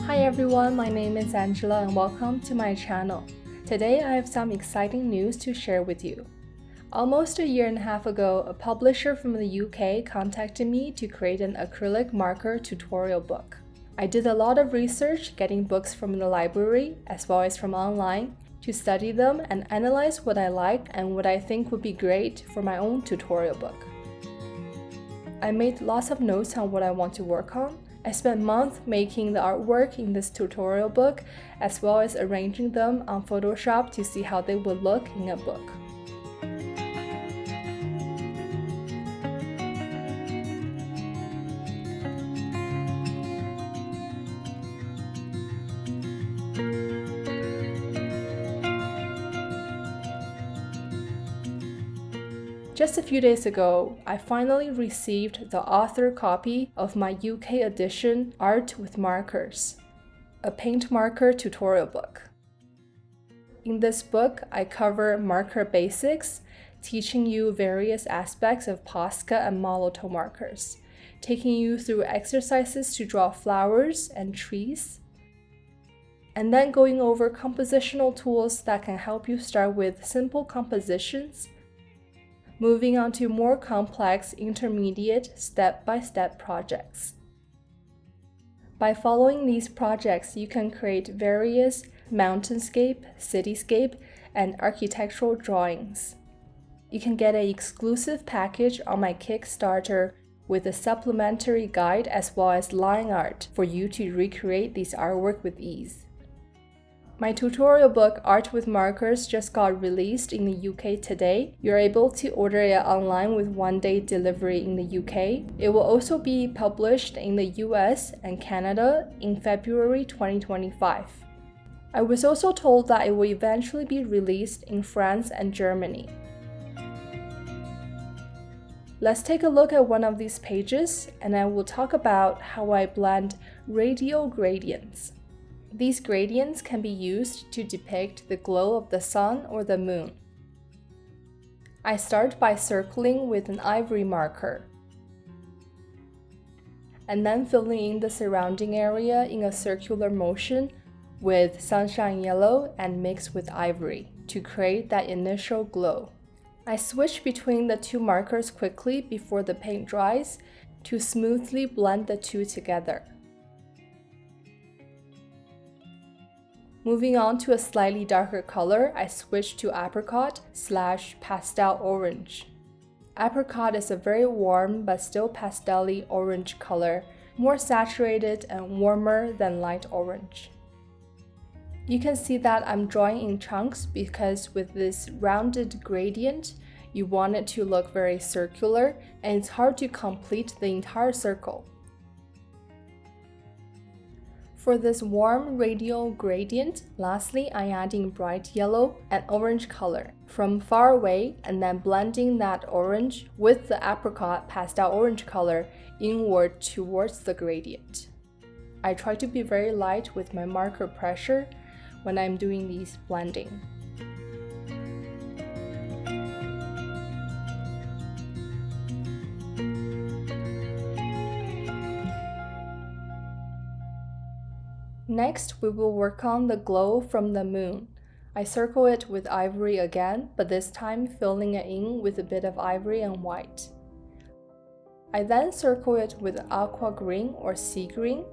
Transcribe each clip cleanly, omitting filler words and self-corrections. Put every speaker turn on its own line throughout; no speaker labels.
Hi everyone, my name is Angela and welcome to my channel. Today I have some exciting news to share with you. Almost a year and a half ago, a publisher from the UK contacted me to create an acrylic marker tutorial book. I did a lot of research getting books from the library as well as from online to study them and analyze what I liked and what I think would be great for my own tutorial book. I made lots of notes on what I want to work on. I spent months making the artwork in this tutorial book as well as arranging them on Photoshop to see how they would look in a book. Just a few days ago, I finally received the author copy of my UK edition Art with Markers, a paint marker tutorial book. In this book, I cover marker basics, teaching you various aspects of Posca and Molotow markers, taking you through exercises to draw flowers and trees, and then going over compositional tools that can help you start with simple compositions, moving on to more complex, intermediate, step-by-step projects. By following these projects, you can create various mountainscape, cityscape, and architectural drawings. You can get an exclusive package on my Kickstarter with a supplementary guide as well as line art for you to recreate these artwork with ease. My tutorial book, Art with Markers, just got released in the UK today. You're able to order it online with one-day delivery in the UK. It will also be published in the US and Canada in February 2025. I was also told that it will eventually be released in France and Germany. Let's take a look at one of these pages, and I will talk about how I blend radial gradients. These gradients can be used to depict the glow of the sun or the moon. I start by circling with an ivory marker, and then filling in the surrounding area in a circular motion with sunshine yellow and mix with ivory to create that initial glow. I switch between the two markers quickly before the paint dries to smoothly blend the two together. Moving on to a slightly darker color, I switch to apricot/pastel orange. Apricot is a very warm but still pastel-y orange color, more saturated and warmer than light orange. You can see that I'm drawing in chunks because with this rounded gradient, you want it to look very circular and it's hard to complete the entire circle. For this warm radial gradient, lastly, I'm adding bright yellow and orange color from far away and then blending that orange with the apricot pastel orange color inward towards the gradient. I try to be very light with my marker pressure when I'm doing these blending. Next, we will work on the glow from the moon. I circle it with ivory again, but this time filling it in with a bit of ivory and white. I then circle it with aqua green or sea green,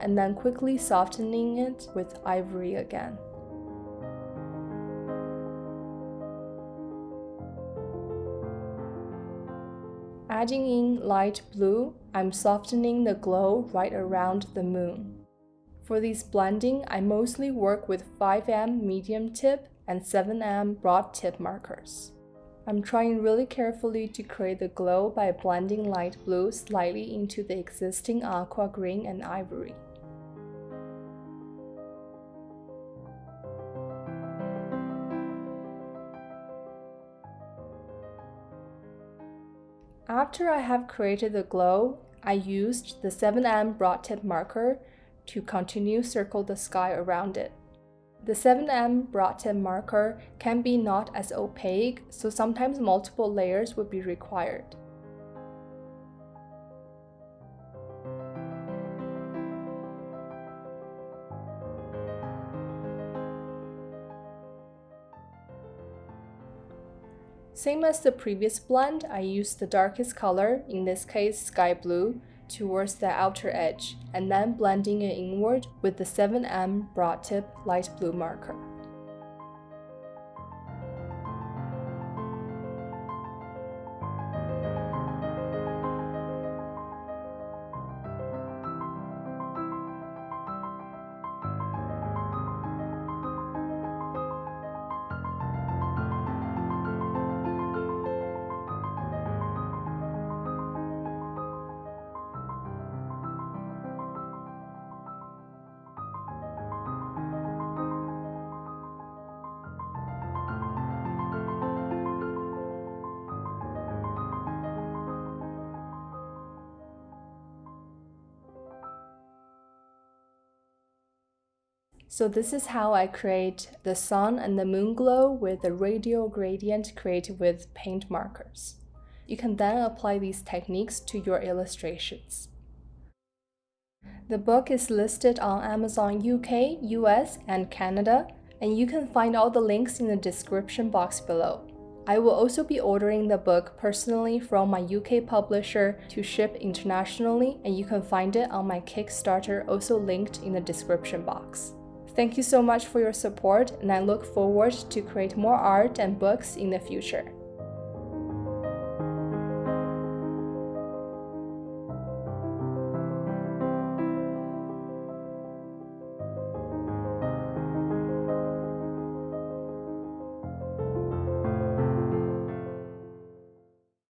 and then quickly softening it with ivory again. Adding in light blue, I'm softening the glow right around the moon. For these blending, I mostly work with 5M medium tip and 7M broad tip markers. I'm trying really carefully to create the glow by blending light blue slightly into the existing aqua green and ivory. After I have created the glow, I used the 7M broad tip marker to continue circle the sky around it. The 7M broad tip marker can be not as opaque, so sometimes multiple layers would be required. Same as the previous blend, I used the darkest color, in this case sky blue, towards the outer edge, and then blending it inward with the 7M broad tip light blue marker. So this is how I create the sun and the moon glow with the radial gradient created with paint markers. You can then apply these techniques to your illustrations. The book is listed on Amazon UK, US, and Canada, and you can find all the links in the description box below. I will also be ordering the book personally from my UK publisher to ship internationally, and you can find it on my Kickstarter, also linked in the description box. Thank you so much for your support, and I look forward to create more art and books in the future.